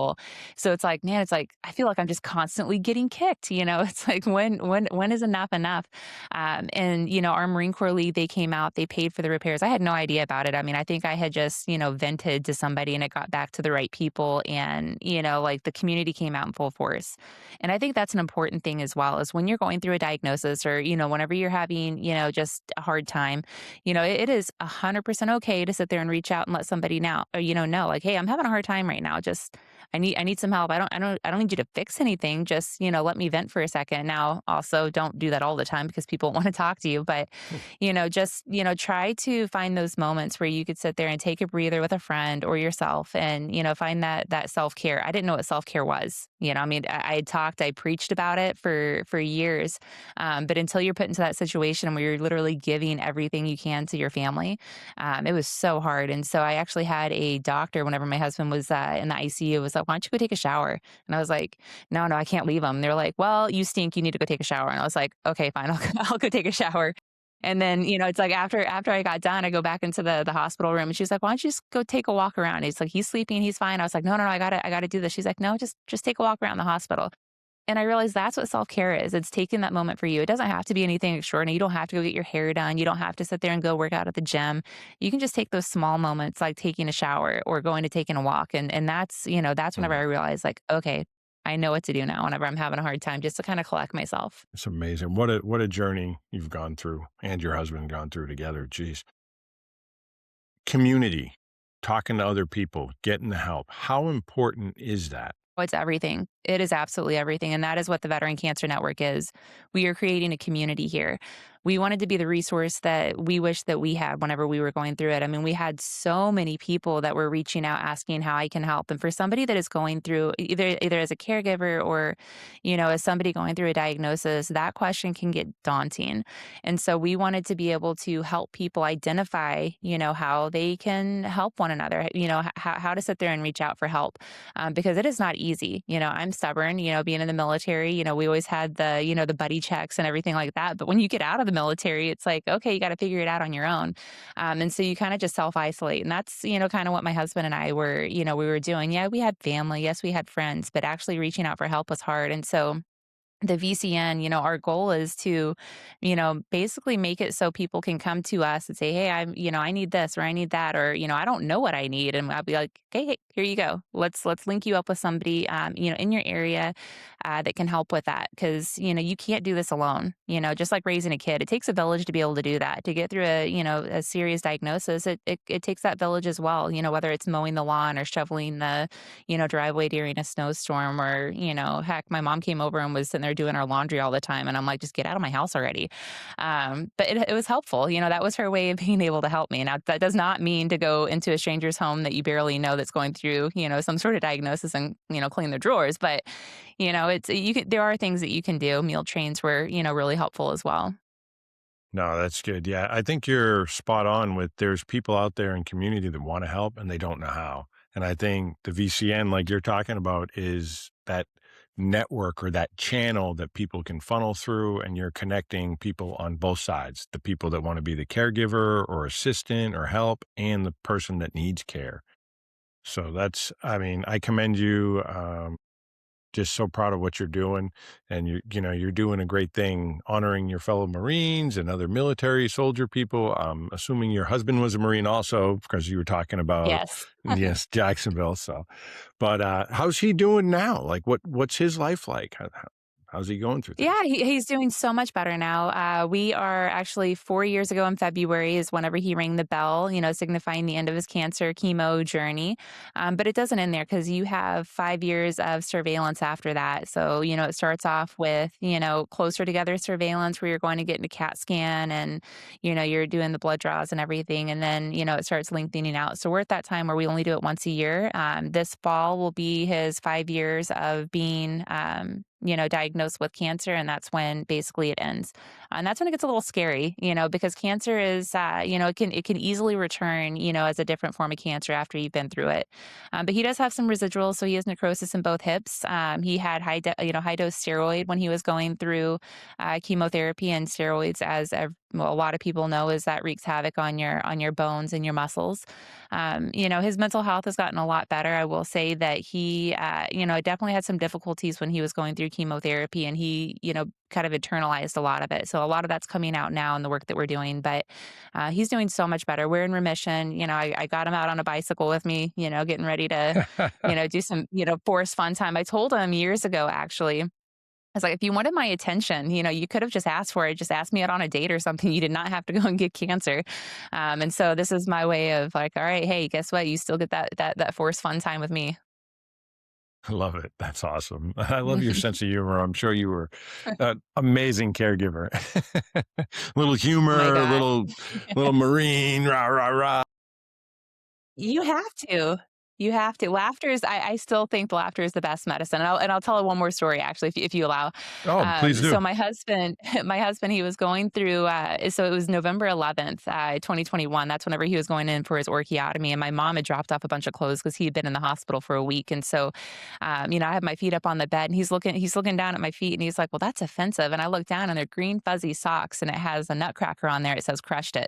S1: So it's like, man, it's like I feel like I'm just constantly getting kicked. It's like when is enough enough? And our Marine Corps League, they came out, they paid for the repairs. I had no idea about it. I mean, I think I had just vented to somebody, and it got back to the right people, and like the community came out in full force. And I think that's an important thing as well, is when you're going through a diagnosis, or whenever you're having just a hard time, it is 100% okay to sit there and reach out and let somebody know, like, hey, I'm having a hard time right now. Just I need some help. I don't need you to fix anything. Just, let me vent for a second. Now, also don't do that all the time because people want to talk to you, but just, try to find those moments where you could sit there and take a breather with a friend or yourself, and, find that self-care. I didn't know what self-care was. I mean, I preached about it for years. But until you're put into that situation where you're literally giving everything you can to your family, it was so hard. And so I actually had a doctor, whenever my husband was in the ICU, was like, "Why don't you go take a shower?" And I was like, "No, no, I can't leave him." They're like, "Well, you stink. You need to go take a shower." And I was like, "Okay, fine. I'll go take a shower." And then, it's like after I got done, I go back into the hospital room, and she's like, "Why don't you just go take a walk around?" He's like, "He's sleeping. He's fine." I was like, "No, no, no, I gotta do this." She's like, "No, just take a walk around the hospital." And I realized that's what self-care is. It's taking that moment for you. It doesn't have to be anything extraordinary. You don't have to go get your hair done. You don't have to sit there and go work out at the gym. You can just take those small moments, like taking a shower or going to taking a walk. And that's whenever I
S2: Mm.
S1: realized, like, okay, I know what to do now whenever I'm having a hard time, just to kind of collect myself.
S2: It's amazing. What a journey you've gone through, and your husband gone through together. Geez. Community, talking to other people, getting the help. How important is that?
S1: Oh, it's everything. It is absolutely everything, and that is what the Veteran Cancer Network is. We are creating a community here. We wanted to be the resource that we wish that we had whenever we were going through it. I mean, we had so many people that were reaching out asking how I can help, and for somebody that is going through either as a caregiver or, as somebody going through a diagnosis, that question can get daunting. And so we wanted to be able to help people identify, how they can help one another, how to sit there and reach out for help, because it is not easy. I'm stubborn, being in the military, we always had the buddy checks and everything like that. But when you get out of the military, it's like, okay, you got to figure it out on your own. And so you kind of just self isolate. And that's, kind of what my husband and I were, we were doing. Yeah, we had family. Yes, we had friends, but actually reaching out for help was hard. And so the VCN, our goal is to, basically make it so people can come to us and say, "Hey, I need this or I need that," or, I don't know what I need. And I'll be like, "Okay, hey, here you go. Let's link you up with somebody, in your area, that can help with that." Cause, you can't do this alone, just like raising a kid. It takes a village to be able to do that. To get through a serious diagnosis, it takes that village as well, whether it's mowing the lawn or shoveling the, driveway during a snowstorm, or, heck, my mom came over and was sitting there doing our laundry all the time. And I'm like, just get out of my house already. But it was helpful. That was her way of being able to help me. Now, that does not mean to go into a stranger's home that you barely know that's going through, some sort of diagnosis, and, clean their drawers. But, there are things that you can do. Meal trains were, really helpful as well.
S2: No, that's good. Yeah, I think you're spot on with there's people out there in community that want to help and they don't know how. And I think the VCN, like you're talking about, is that network or that channel that people can funnel through, and you're connecting people on both sides, the people that want to be the caregiver or assistant or help, and the person that needs care. So that's, I mean, I commend you. Just so proud of what you're doing, and you're doing a great thing honoring your fellow Marines and other military soldier people. Assuming your husband was a Marine also, because you were talking about,
S1: Yes.
S2: yes, Jacksonville. So, but how's he doing now? Like, what's his life like? How's he going through
S1: Yeah,
S2: things?
S1: he's doing so much better now. We are actually 4 years ago in February is whenever he rang the bell, signifying the end of his cancer chemo journey. But it doesn't end there because you have 5 years of surveillance after that. So, it starts off with, closer together surveillance where you're going to get into CAT scan and, you're doing the blood draws and everything. And then, it starts lengthening out. So we're at that time where we only do it once a year. This fall will be his 5 years of being, diagnosed with cancer, and that's when basically it ends. And that's when it gets a little scary, because cancer is, it can easily return, as a different form of cancer after you've been through it. But he does have some residuals, so he has necrosis in both hips. He had high dose steroid when he was going through chemotherapy, and steroids, well, a lot of people know, is that wreaks havoc on your bones and your muscles. His mental health has gotten a lot better. I will say that he, definitely had some difficulties when he was going through chemotherapy, and he, kind of internalized a lot of it. So a lot of that's coming out now in the work that we're doing, but he's doing so much better. We're in remission. I got him out on a bicycle with me, getting ready to, do some, forest fun time. I told him years ago, actually, I was like, if you wanted my attention, you could have just asked for it. Just ask me out on a date or something. You did not have to go and get cancer. And so this is my way of like, all right, hey, guess what? You still get that forced fun time with me.
S2: I love it. That's awesome. I love your sense of humor. I'm sure you were an amazing caregiver. Little
S1: Oh my
S2: humor,
S1: gosh.
S2: little Marine, rah rah rah.
S1: You have to. You have to. Laughter is I still think laughter is the best medicine, and I'll tell one more story actually, if you allow.
S2: Oh, please do.
S1: So my husband my husband, he was going through, so it was November 11th, 2021. That's whenever he was going in for his orchiotomy, and my mom had dropped off a bunch of clothes because he had been in the hospital for a week, and so, I have my feet up on the bed, and he's looking down at my feet, and he's like, "Well, that's offensive," and I look down, and they're green fuzzy socks, and it has a nutcracker on there. It says, "Crushed it."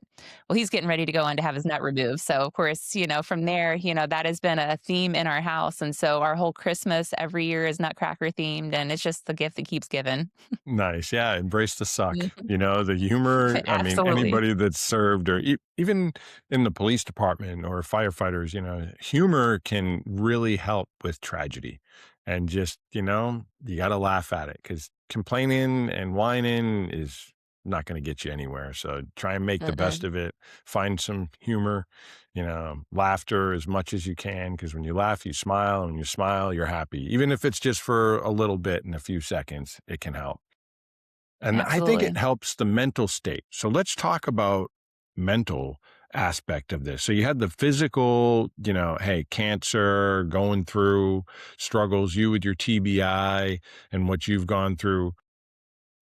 S1: Well, he's getting ready to go in to have his nut removed. So, of course, from there, that has been a theme in our house. And so our whole Christmas every year is Nutcracker themed, and it's just the gift that keeps giving.
S2: Nice. Yeah. Embrace the suck.
S1: Mhm.
S2: The humor. I mean,
S1: Absolutely.
S2: anybody that's served or even in the police department or firefighters, humor can really help with tragedy. And just, you got to laugh at it because complaining and whining is not going to get you anywhere. So try and make the best
S1: Mm-mm.
S2: of it. Find some humor, laughter as much as you can because when you laugh, you smile. And when you smile, you're happy. Even if it's just for a little bit in a few seconds, it can help. And I think it
S1: Absolutely.
S2: helps the mental state. So let's talk about mental aspect of this. So you had the physical, hey, cancer, going through struggles, you with your TBI and what you've gone through.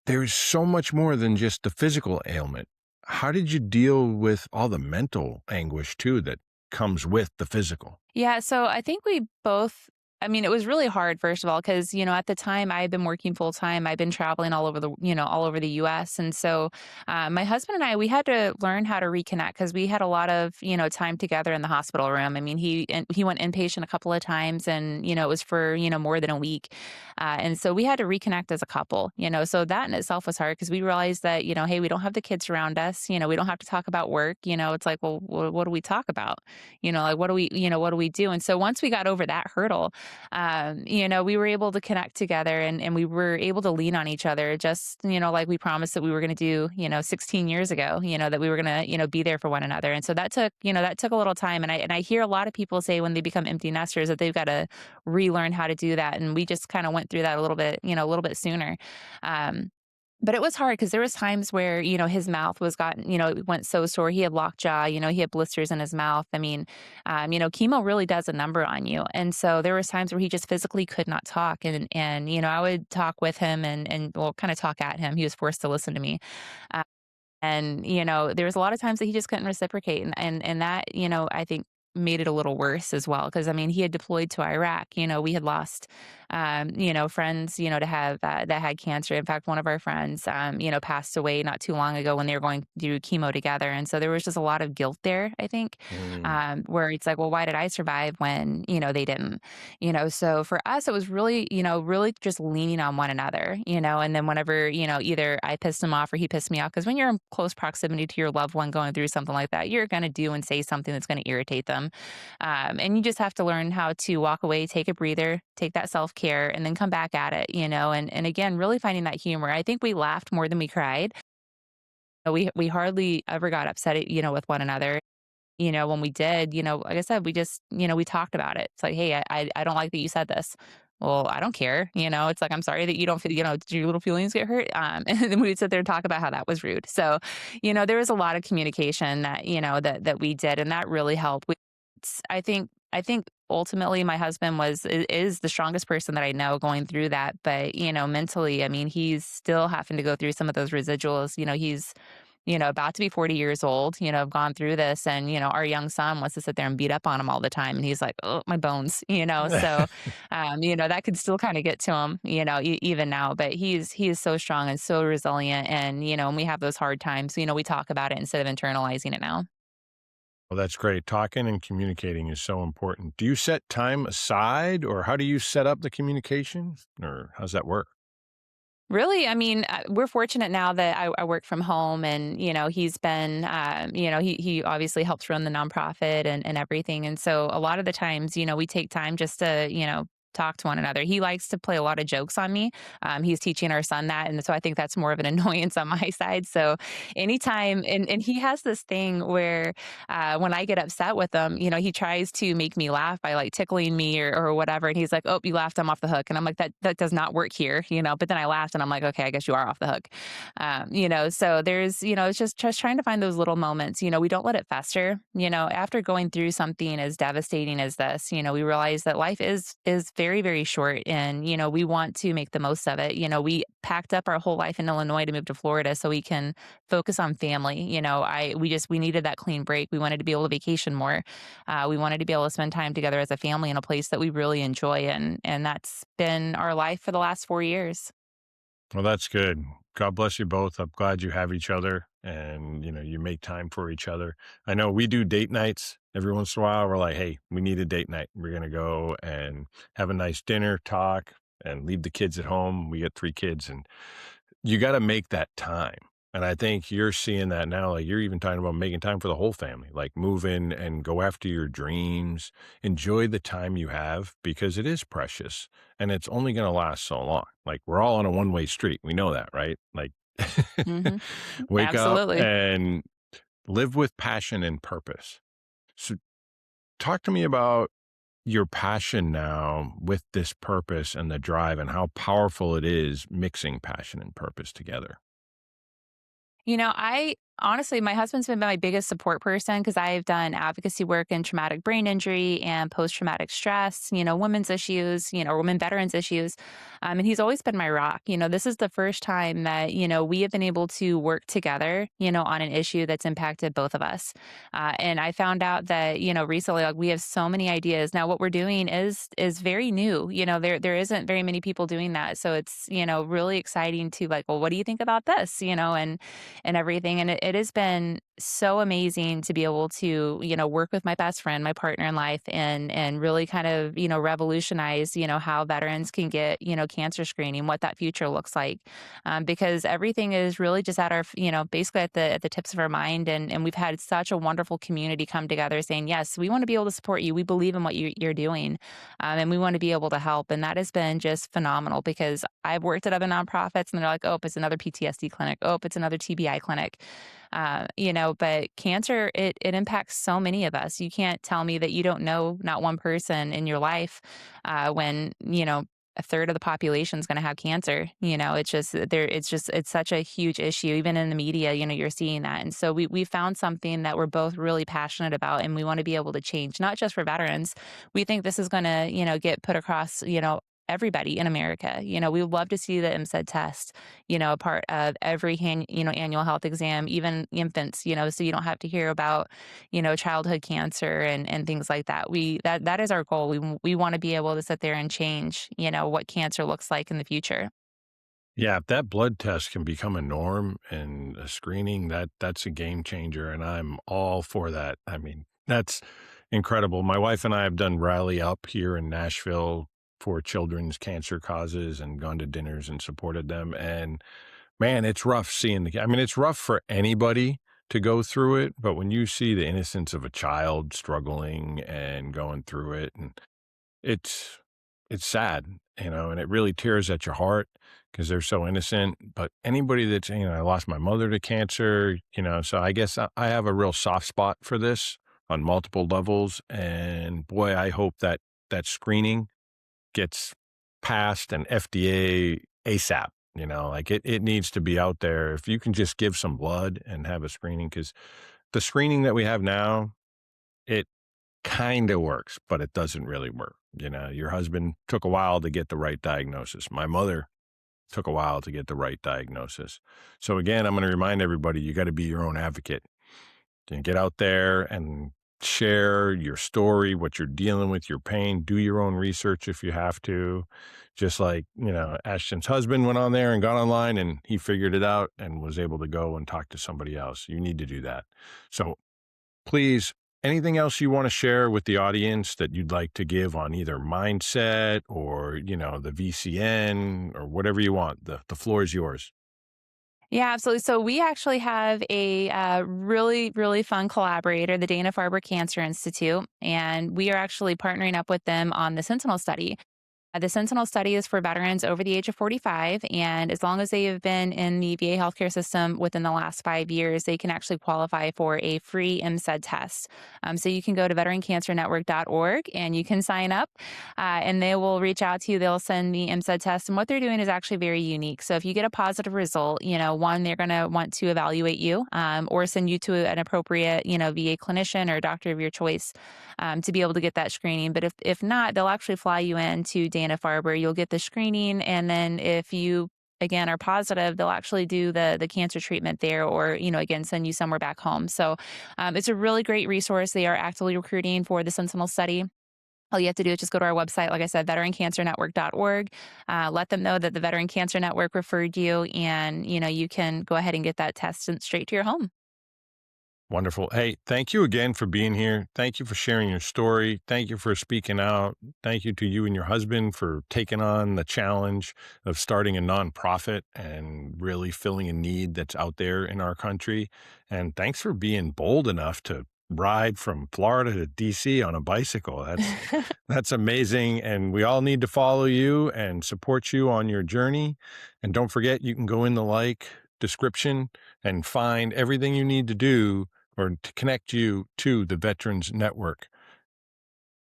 S2: There's so much more than just the physical ailment. How did you deal with all the mental anguish too that comes with the physical?
S1: Yeah, so I think we both it was really hard, first of all, because, at the time I had been working full time. I've been traveling all over the US. And so my husband and I, we had to learn how to reconnect because we had a lot of, time together in the hospital room. I mean, he went inpatient a couple of times and, it was for, more than a week. And so we had to reconnect as a couple, so that in itself was hard because we realized that, hey, we don't have the kids around us. We don't have to talk about work. It's like, well, what do we talk about? Like, what do we do? And so once we got over that hurdle, we were able to connect together, and we were able to lean on each other, just, like we promised that we were going to do, 16 years ago, that we were going to, be there for one another. And so that took a little time. And I hear a lot of people say when they become empty nesters that they've got to relearn how to do that. And we just kind of went through that a little bit sooner. Um, but it was hard because there was times where, his mouth it went so sore. He had lockjaw, he had blisters in his mouth. I mean, chemo really does a number on you. And so there was times where he just physically could not talk. And, I would talk with him and well, kind of talk at him. He was forced to listen to me. And, there was a lot of times that he just couldn't reciprocate. And that, I think made it a little worse as well. Cause I mean, he had deployed to Iraq, we had lost, friends, to have, that had cancer. In fact, one of our friends, passed away not too long ago when they were going through chemo together. And so there was just a lot of guilt there, I think,
S2: Mm.
S1: where it's like, well, why did I survive when, they didn't? So for us, it was really, really just leaning on one another, and then whenever, either I pissed him off or he pissed me off, because when you're in close proximity to your loved one going through something like that, you're going to do and say something that's going to irritate them. And you just have to learn how to walk away, take a breather, take that self care, and then come back at it, and again, really finding that humor. I think we laughed more than we cried. We hardly ever got upset, with one another. When we did, like I said, we just, we talked about it. It's like, "Hey, I don't like that you said this." "Well, I don't care." It's like, "I'm sorry that you don't feel, did your little feelings get hurt?" And then we would sit there and talk about how that was rude. So, there was a lot of communication that, that we did, and that really helped. I think ultimately my husband is the strongest person that I know going through that, but, mentally, I mean, he's still having to go through some of those residuals. He's about to be 40 years old, have gone through this. And, our young son wants to sit there and beat up on him all the time. And he's like, "Oh, my bones," So, that could still kind of get to him, even now. But he is so strong and so resilient. And, when we have those hard times, we talk about it instead of internalizing it now.
S2: Well, that's great. Talking and communicating is so important. Do you set time aside or how do you set up the communication or how's that work?
S1: Really, I mean, we're fortunate now that I work from home, and he's been, he obviously helps run the nonprofit and everything, and so a lot of the times, we take time just to talk to one another. He likes to play a lot of jokes on me. He's teaching our son that, and so I think that's more of an annoyance on my side. So anytime, and he has this thing where when I get upset with him, he tries to make me laugh by like tickling me or whatever. And he's like, "Oh, you laughed, I'm off the hook." And I'm like, that does not work here, but then I laughed and I'm like, "Okay, I guess you are off the hook." So there's, it's just trying to find those little moments, we don't let it fester. After going through something as devastating as this, we realize that life is very, very short, and, we want to make the most of it. We packed up our whole life in Illinois to move to Florida so we can focus on family. We needed that clean break. We wanted to be able to vacation more. We wanted to be able to spend time together as a family in a place that we really enjoy, and that's been our life for the last 4 years.
S2: Well, that's good. God bless you both. I'm glad you have each other and, you make time for each other. I know we do date nights every once in a while. We're like, "Hey, we need a date night. We're going to go and have a nice dinner, talk, and leave the kids at home." We get 3 kids and you got to make that time. And I think you're seeing that now. Like you're even talking about making time for the whole family, like move in and go after your dreams, enjoy the time you have because it is precious and it's only going to last so long. Like we're all on a one-way street. We know that, right? Like
S1: Hmm.
S2: wake up
S1: Absolutely.
S2: and live with passion and purpose. So talk to me about your passion now with this purpose and the drive and how powerful it is mixing passion and purpose together.
S1: I honestly, my husband's been my biggest support person because I've done advocacy work in traumatic brain injury and post traumatic stress, women's issues, women veterans issues. And he's always been my rock. This is the first time that, we have been able to work together, on an issue that's impacted both of us. And I found out that, recently, like we have so many ideas. Now, what we're doing is very new. There isn't very many people doing that. So it's, really exciting to like, well, what do you think about this? And everything. And it has been so amazing to be able to, work with my best friend, my partner in life, and really kind of, revolutionize, how veterans can get, cancer screening, what that future looks like. Because everything is really just at our, basically at the tips of our mind. And we've had such a wonderful community come together saying, yes, we want to be able to support you. We believe in what you're doing. And we want to be able to help. And that has been just phenomenal because I've worked at other nonprofits and they're like, "Oh, it's another PTSD clinic. Oh, it's another TBI clinic." But cancer, it impacts so many of us. You can't tell me that you don't know not one person in your life when, a third of the population is going to have cancer. It's just it's such a huge issue. Even in the media, you're seeing that. And so we found something that we're both really passionate about and we want to be able to change, not just for veterans. We think this is going to, get put across, everybody in America. We would love to see the MSED test, a part of every annual health exam, even infants, so you don't have to hear about, childhood cancer and things like that. That is our goal. We want to be able to sit there and change, what cancer looks like in the future.
S2: Yeah, if that blood test can become a norm and a screening, that's a game changer, and I'm all for that. I mean, that's incredible. My wife and I have done Rally Up here in Nashville for children's cancer causes and gone to dinners and supported them. And man, it's rough seeing I mean, it's rough for anybody to go through it, but when you see the innocence of a child struggling and going through it, and it's it's sad, and it really tears at your heart because 'cause they're so innocent. But anybody that's, I lost my mother to cancer, so I guess I have a real soft spot for this on multiple levels, and boy, I hope that that screening gets passed and FDA ASAP. Like it needs to be out there. If you can just give some blood and have a screening, because the screening that we have now, it kind of works, but it doesn't really work. Your husband took a while to get the right diagnosis. My mother took a while to get the right diagnosis. So again, I'm going to remind everybody, you got to be your own advocate. Get out there and share your story, what you're dealing with, your pain. Do your own research if you have to. Just like, Ashton's husband went on there and got online and he figured it out and was able to go and talk to somebody else. You need to do that. So please, anything else you want to share with the audience that you'd like to give on either mindset or, the VCN or whatever you want? The floor is yours.
S1: Yeah, absolutely. So we actually have a really, really fun collaborator, the Dana-Farber Cancer Institute, and we are actually partnering up with them on the Sentinel study. The Sentinel study is for veterans over the age of 45, and as long as they have been in the VA healthcare system within the last 5 years, they can actually qualify for a free MSED test. So you can go to veterancancernetwork.org and you can sign up, and they will reach out to you. They'll send the MSED test, and what they're doing is actually very unique. So if you get a positive result, one, they're going to want to evaluate you or send you to an appropriate, VA clinician or doctor of your choice to be able to get that screening. But if not, they'll actually fly you in to Dana-Farber. You'll get the screening, and then if you again are positive, they'll actually do the cancer treatment there, or again send you somewhere back home. So it's a really great resource. They are actively recruiting for the Sentinel study. All you have to do is just go to our website, like I said, veterancancernetwork.org. Let them know that the Veteran Cancer Network referred you, and you can go ahead and get that test sent straight to your home.
S2: Wonderful. Hey, thank you again for being here. Thank you for sharing your story. Thank you for speaking out. Thank you to you and your husband for taking on the challenge of starting a nonprofit and really filling a need that's out there in our country. And thanks for being bold enough to ride from Florida to DC on a bicycle. That's amazing. And we all need to follow you and support you on your journey. And don't forget, you can go in the description and find everything you need to do or to connect you to the Veterans Network.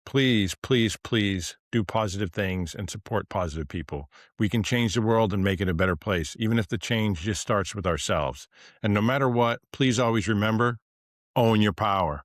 S2: Please, please, please do positive things and support positive people. We can change the world and make it a better place, even if the change just starts with ourselves. And no matter what, please always remember, own your power.